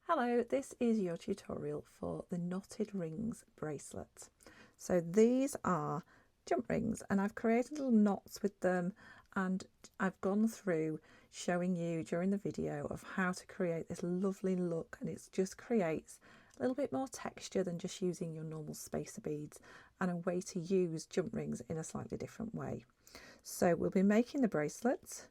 Hello, this is your tutorial for the knotted rings bracelet. So these are jump rings and I've created little knots with them, and I've gone through showing you during the video of how to create this lovely look, and it just creates a little bit more texture than just using your normal spacer beads, and a way to use jump rings in a slightly different way. So we'll be making the bracelet.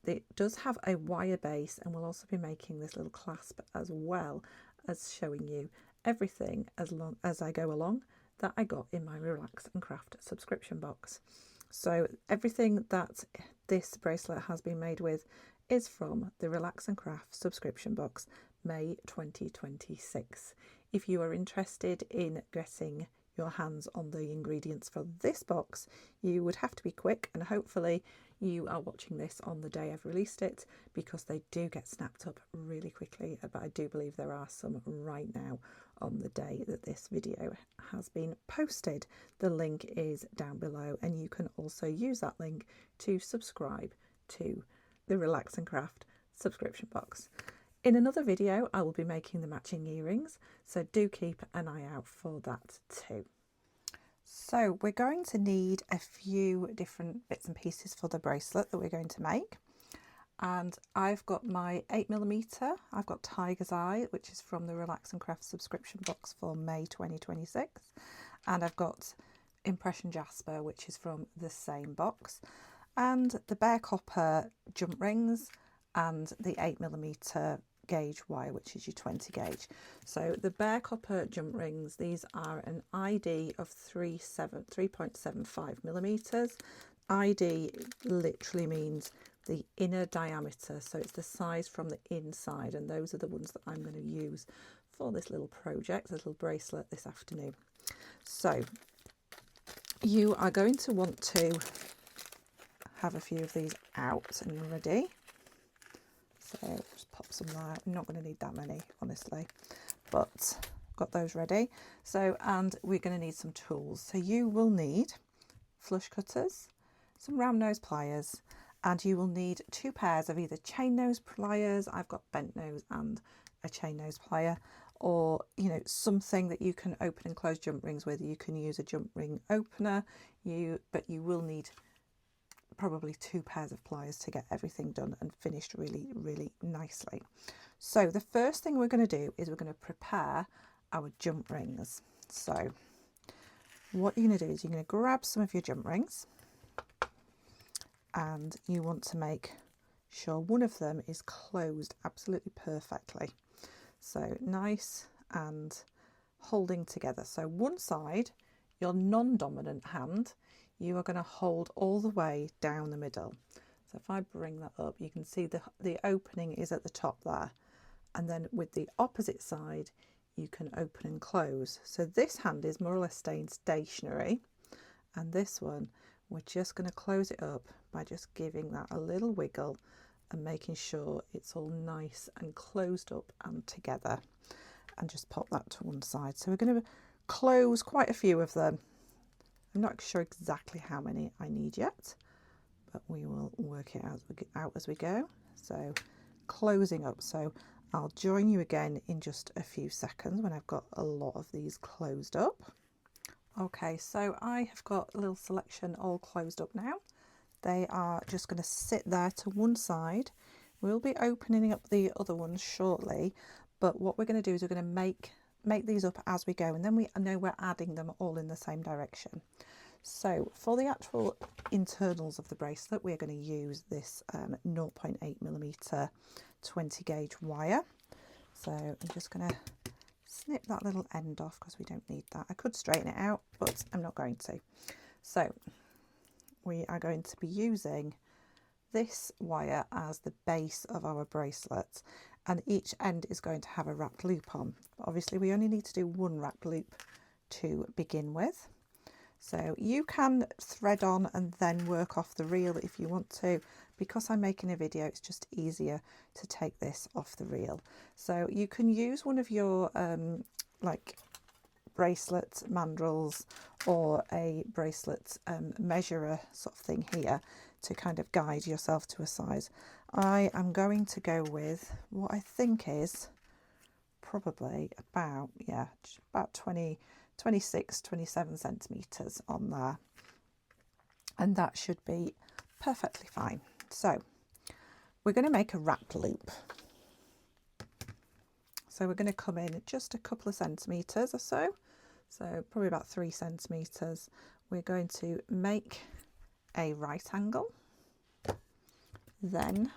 It does have a wire base, and we'll also be making this little clasp as well as showing you everything as I go along that I got in my Relax and Craft subscription box. So everything that this bracelet has been made with is from the Relax and Craft subscription box, May 2026. If you are interested in getting your hands on the ingredients for this box, you would have to be quick, and hopefully you are watching this on the day I've released it, because they do get snapped up really quickly. But I do believe there are some right now on the day that this video has been posted. The link is down below, and you can also use that link to subscribe to the Relax and Craft subscription box. In another video, I will be making the matching earrings, so do keep an eye out for that too. So we're going to need a few different bits and pieces for the bracelet that we're going to make. And I've got my 8mm, I've got Tiger's Eye, which is from the Relax and Craft subscription box for May 2026. And I've got Impression Jasper, which is from the same box. And the Bare Copper jump rings and the 8mm gauge wire, which is your 20 gauge. So the Bare Copper jump rings, these are an ID of 3.75 millimeters. ID literally means the inner diameter, so it's the size from the inside, and those are the ones that I'm going to use for this little project, this little bracelet this afternoon. So you are going to want to have a few of these out and ready. So just pop some out. I'm not going to need that many, honestly, but got those ready. So, and we're going to need some tools. So you will need flush cutters, some round nose pliers, and you will need 2 pairs of either chain nose pliers. I've got bent nose and a chain nose plier, or something that you can open and close jump rings with. You can use a jump ring opener, but you will need probably 2 pairs of pliers to get everything done and finished really nicely. So the first thing we're going to do is we're going to prepare our jump rings. So what you're going to do is you're going to grab some of your jump rings, and you want to make sure one of them is closed absolutely perfectly, so nice and holding together. So one side, your non-dominant hand, you are going to hold all the way down the middle. So if I bring that up, you can see the opening is at the top there, and then with the opposite side you can open and close. So this hand is more or less staying stationary, and this one we're just going to close it up by just giving that a little wiggle and making sure it's all nice and closed up and together, and just pop that to one side. So we're going to close quite a few of them. I'm not sure exactly how many I need yet, but we will work it out as we go. So closing up. So I'll join you again in just a few seconds when I've got a lot of these closed up. Okay, so I have got a little selection all closed up now. They are just going to sit there to one side. We'll be opening up the other ones shortly, but what we're going to do is we're going to make these up as we go, and then we know we're adding them all in the same direction. So for the actual internals of the bracelet, we're going to use this 0.8mm 20 gauge wire. So I'm just going to snip that little end off because we don't need that. I could straighten it out, but I'm not going to. So we are going to be using this wire as the base of our bracelet, and each end is going to have a wrapped loop on. Obviously we only need to do one wrapped loop to begin with, so you can thread on and then work off the reel if you want to. Because I'm making a video, it's just easier to take this off the reel. So you can use one of your like bracelet mandrels or a bracelet measurer sort of thing here to kind of guide yourself to a size. I am going to go with what I think is probably about, yeah, about 26, 27 centimetres on there. And that should be perfectly fine. So we're going to make a wrap loop. So we're going to come in just a couple of centimetres or so. So probably about 3 centimetres. We're going to make a right angle. Then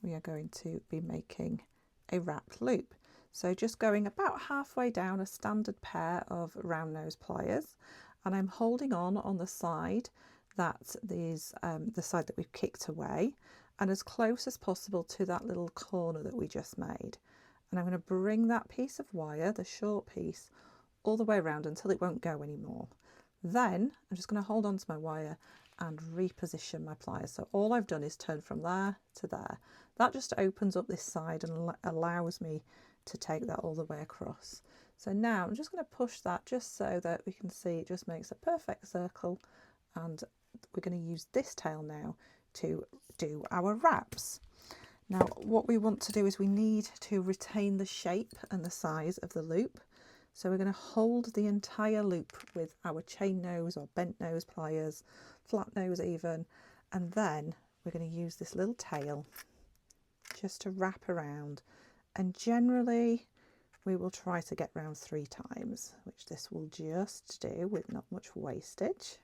we are going to be making a wrapped loop. So just going about halfway down a standard pair of round nose pliers, and I'm holding on the side that is the side that we've kicked away, and as close as possible to that little corner that we just made. And I'm going to bring that piece of wire, the short piece, all the way around until it won't go anymore. Then I'm just going to hold on to my wire and reposition my pliers. So all I've done is turn from there to there. That just opens up this side and allows me to take that all the way across. So now I'm just going to push that just so that we can see it just makes a perfect circle, and we're going to use this tail now to do our wraps. Now what we want to do is we need to retain the shape and the size of the loop. So we're going to hold the entire loop with our chain nose or bent nose pliers, flat nose even, and then we're going to use this little tail just to wrap around, and generally we will try to get round 3 times, which this will just do with not much wastage.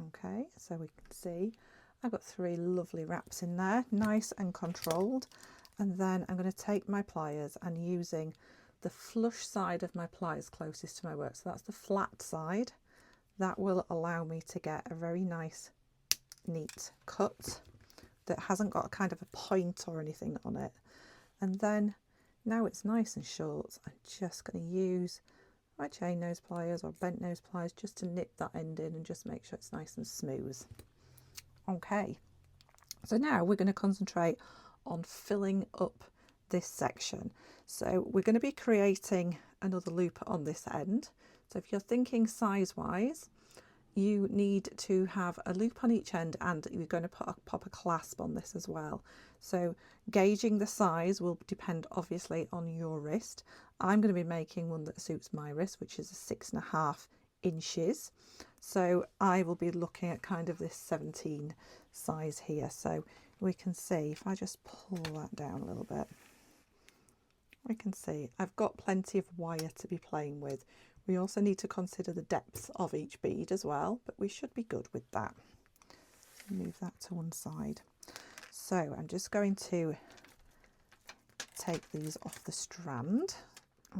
Okay, so we can see I've got 3 lovely wraps in there, nice and controlled. And then I'm going to take my pliers and using the flush side of my pliers closest to my work, so that's the flat side, that will allow me to get a very nice neat cut that hasn't got a kind of a point or anything on it. And then now it's nice and short, I'm just going to use my chain nose pliers or bent nose pliers just to nip that end in and just make sure it's nice and smooth. Okay, so now we're going to concentrate on filling up this section. So we're going to be creating another loop on this end. So if you're thinking size wise, you need to have a loop on each end, and you're going to pop a clasp on this as well. So gauging the size will depend obviously on your wrist. I'm going to be making one that suits my wrist, which is a 6.5 inches. So I will be looking at kind of this 17 size here. So we can see if I just pull that down a little bit, we can see I've got plenty of wire to be playing with. We also need to consider the depth of each bead as well, but we should be good with that. Move that to one side. So I'm just going to take these off the strand.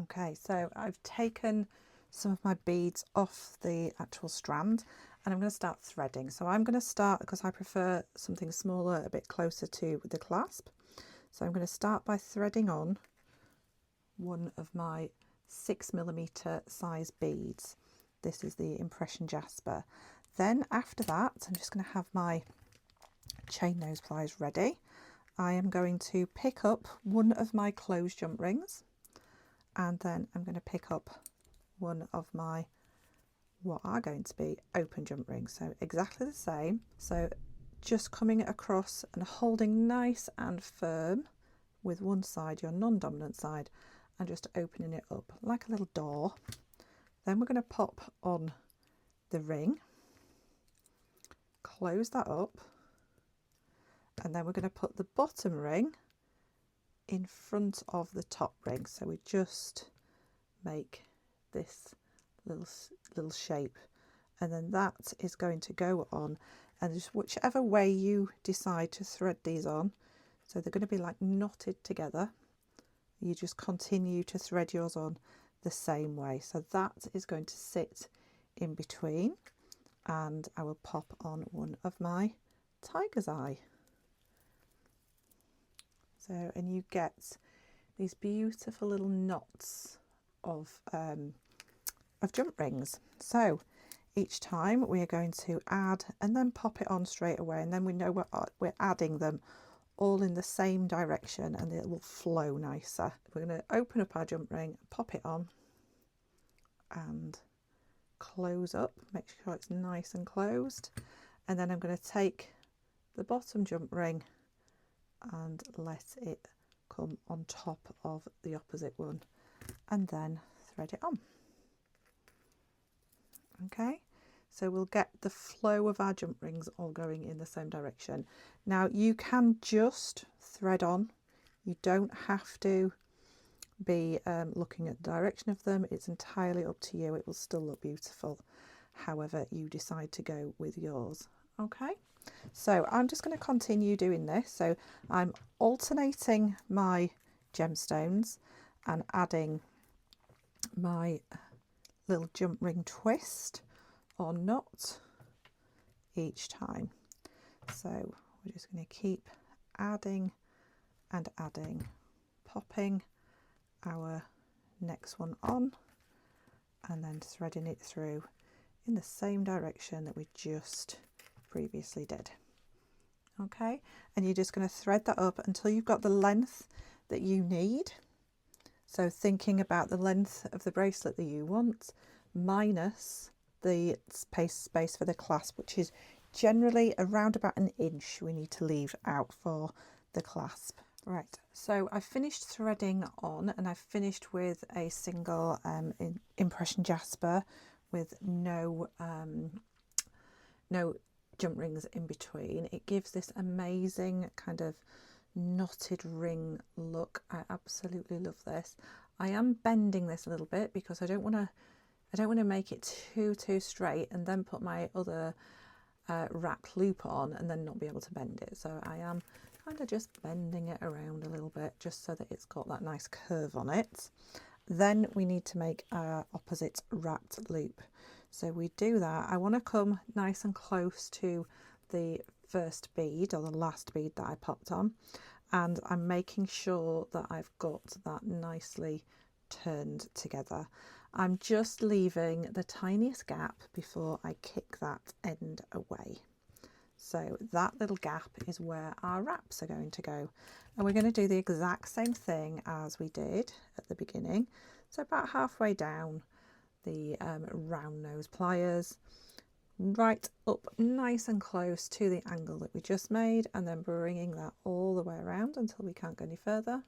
Okay, so I've taken some of my beads off the actual strand, and I'm going to start threading. So I'm going to start, because I prefer something smaller, a bit closer to the clasp. So I'm going to start by threading on one of my 6mm size beads. This is the Impression Jasper. Then after that, I'm just going to have my chain nose pliers ready. I am going to pick up one of my closed jump rings, and then I'm going to pick up one of my what are going to be open jump rings. So exactly the same. So just coming across and holding nice and firm with one side, your non-dominant side, and just opening it up like a little door. Then we're going to pop on the ring, close that up, and then we're going to put the bottom ring in front of the top ring. So we just make this little shape, and then that is going to go on, and just whichever way you decide to thread these on, so they're going to be like knotted together, you just continue to thread yours on the same way. So that is going to sit in between, and I will pop on one of my tiger's eye. So, and you get these beautiful little knots of jump rings. So each time we are going to add and then pop it on straight away, and then we know we're adding them all in the same direction, and it will flow nicer. We're going to open up our jump ring, pop it on and close up, make sure it's nice and closed, and then I'm going to take the bottom jump ring and let it come on top of the opposite one and then thread it on. Okay, so we'll get the flow of our jump rings all going in the same direction. Now you can just thread on, you don't have to be looking at the direction of them. It's entirely up to you. It will still look beautiful however you decide to go with yours. Okay, so I'm just going to continue doing this. So I'm alternating my gemstones and adding my little jump ring twist or knot each time. So we're just going to keep adding and adding, popping our next one on and then threading it through in the same direction that we just previously did. Okay, and you're just going to thread that up until you've got the length that you need. So thinking about the length of the bracelet that you want minus the space for the clasp, which is generally around about an inch we need to leave out for the clasp. Right, so I finished threading on and I've finished with a single impression jasper with no jump rings in between. It gives this amazing kind of knotted ring look. I absolutely love this. I am bending this a little bit because I don't want to make it too straight and then put my other wrapped loop on and then not be able to bend it. So I am kind of just bending it around a little bit just so that it's got that nice curve on it. Then we need to make our opposite wrapped loop. So we do that. I want to come nice and close to the first bead or the last bead that I popped on, and I'm making sure that I've got that nicely turned together. I'm just leaving the tiniest gap before I kick that end away. So that little gap is where our wraps are going to go, and we're going to do the exact same thing as we did at the beginning. So about halfway down the round nose pliers, right up nice and close to the angle that we just made, and then bringing that all the way around until we can't go any further,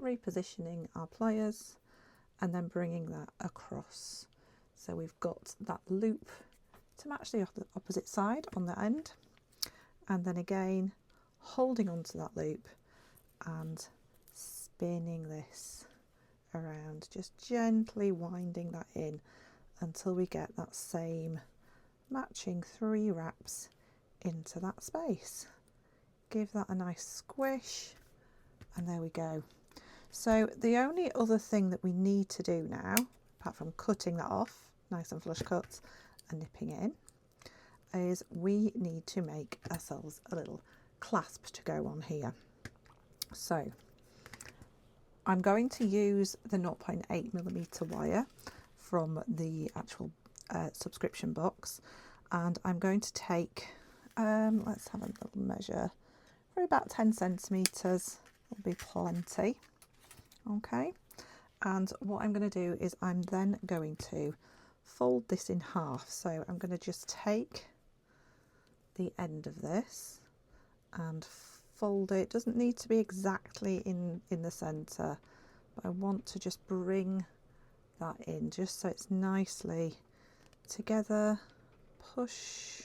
repositioning our pliers and then bringing that across. So we've got that loop to match the opposite side on the end, and then again holding on to that loop and spinning this around, just gently winding that in until we get that same matching 3 wraps into that space. Give that a nice squish, and there we go. So the only other thing that we need to do now, apart from cutting that off nice and flush cut and nipping it in, is we need to make ourselves a little clasp to go on here. So I'm going to use the 0.8mm wire from the actual subscription box, and I'm going to take let's have a little measure for about 10 centimeters. Will be plenty. Okay, and what I'm going to do is I'm then going to fold this in half. So I'm going to just take the end of this and fold it. It doesn't need to be exactly in the center, but I want to just bring that in just so it's nicely together. Push,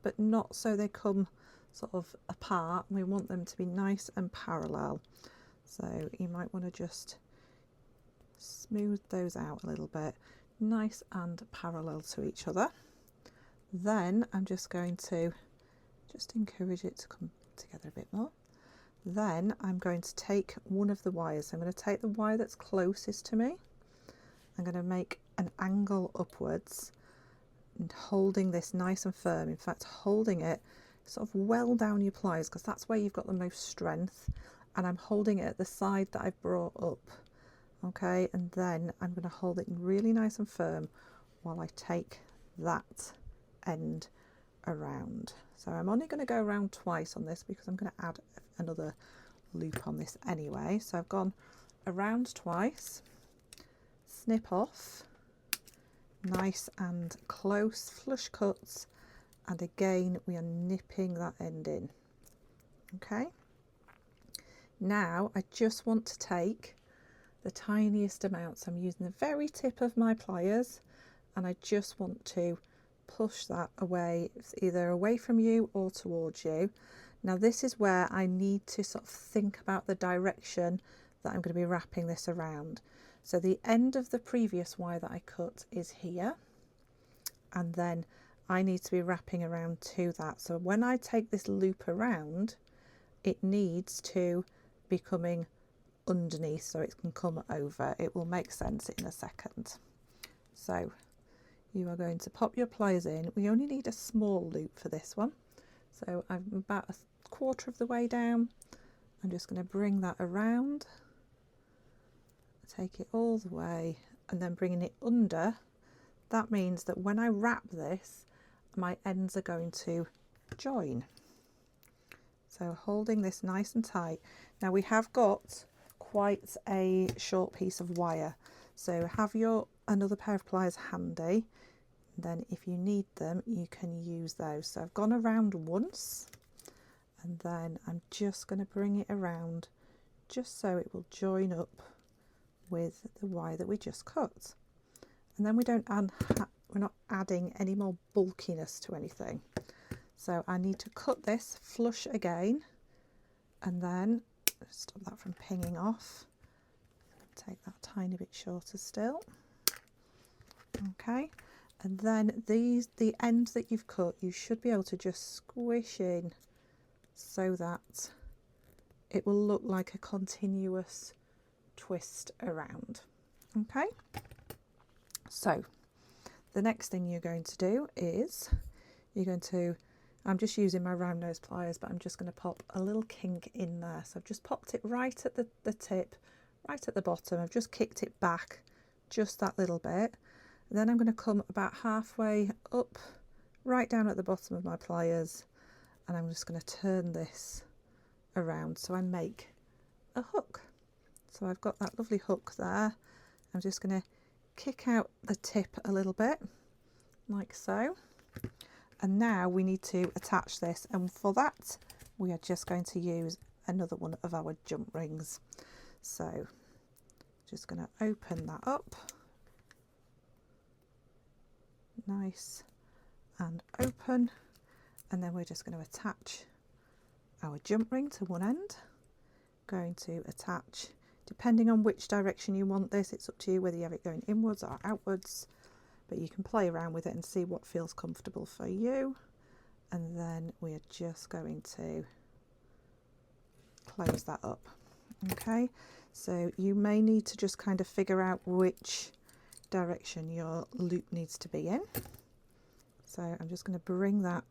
but not so they come sort of apart. We want them to be nice and parallel. So you might want to just smooth those out a little bit, nice and parallel to each other. Then I'm just going to just encourage it to come together a bit more. Then I'm going to take one of the wires. So I'm going to take the wire that's closest to me. I'm going to make an angle upwards and holding this nice and firm. In fact, holding it sort of well down your pliers, because that's where you've got the most strength. And I'm holding it at the side that I've brought up. Okay, and then I'm going to hold it really nice and firm while I take that end around. So I'm only going to go around twice on this because I'm going to add another loop on this anyway. So I've gone around twice, snip off, nice and close flush cuts, and again we are nipping that end in. Okay, Now I just want to take the tiniest amounts. I'm using the very tip of my pliers, and I just want to push that away, either away from you or towards you. Now this is where I need to sort of think about the direction that I'm going to be wrapping this around. So the end of the previous wire that I cut is here, and then I need to be wrapping around to that. So when I take this loop around, it needs to be coming underneath so it can come over. It will make sense in a second. So you are going to pop your pliers in. We only need a small loop for this one. So I'm about a quarter of the way down. I'm just going to bring that around, take it all the way, and then bringing it under. That means that when I wrap this, my ends are going to join. So holding this nice and tight. Now we have got quite a short piece of wire, so have your another pair of pliers handy. Then if you need them, you can use those. So I've gone around once, and then I'm just going to bring it around just so it will join up with the wire that we just cut. And then we're not adding any more bulkiness to anything. So I need to cut this flush again, and then stop that from pinging off. Take that tiny bit shorter still. Okay, and then the end that you've cut, you should be able to just squish in so that it will look like a continuous twist around. Okay, so the next thing you're going to do is I'm just using my round nose pliers, but I'm just going to pop a little kink in there. So I've just popped it right at the tip, right at the bottom. I've just kicked it back just that little bit. And then I'm going to come about halfway up, right down at the bottom of my pliers, and I'm just going to turn this around so I make a hook. So I've got that lovely hook there. I'm just going to kick out the tip a little bit, like so. And now we need to attach this, and for that we are just going to use another one of our jump rings. So just going to open that up, nice and open, and then we're just going to attach our jump ring to one end. Going to attach, depending on which direction you want this, it's up to you whether you have it going inwards or outwards, but you can play around with it and see what feels comfortable for you. And then we are just going to close that up. Okay, so you may need to just kind of figure out which direction your loop needs to be in. So I'm just going to bring that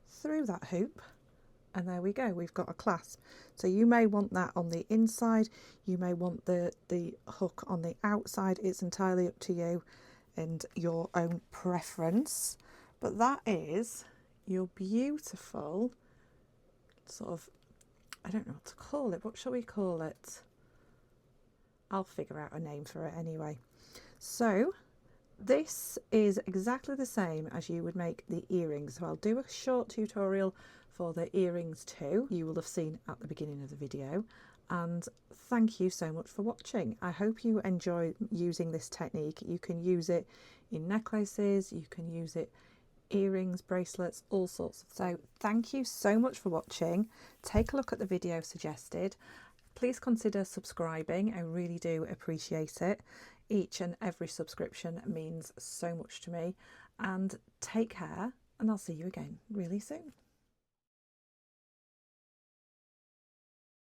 through that hoop, and there we go, we've got a clasp. So you may want that on the inside, you may want the hook on the outside. It's entirely up to you and your own preference, but that is your beautiful sort of, I don't know what to call it, what shall we call it? I'll figure out a name for it anyway. So this is exactly the same as you would make the earrings. So I'll do a short tutorial for the earrings too, you will have seen at the beginning of the video. And thank you so much for watching. I hope you enjoy using this technique. You can use it in necklaces, you can use it earrings, bracelets, all sorts. So thank you so much for watching. Take a look at the video suggested. Please consider subscribing. I really do appreciate it. Each and every subscription means so much to me. And take care, and I'll see you again really soon.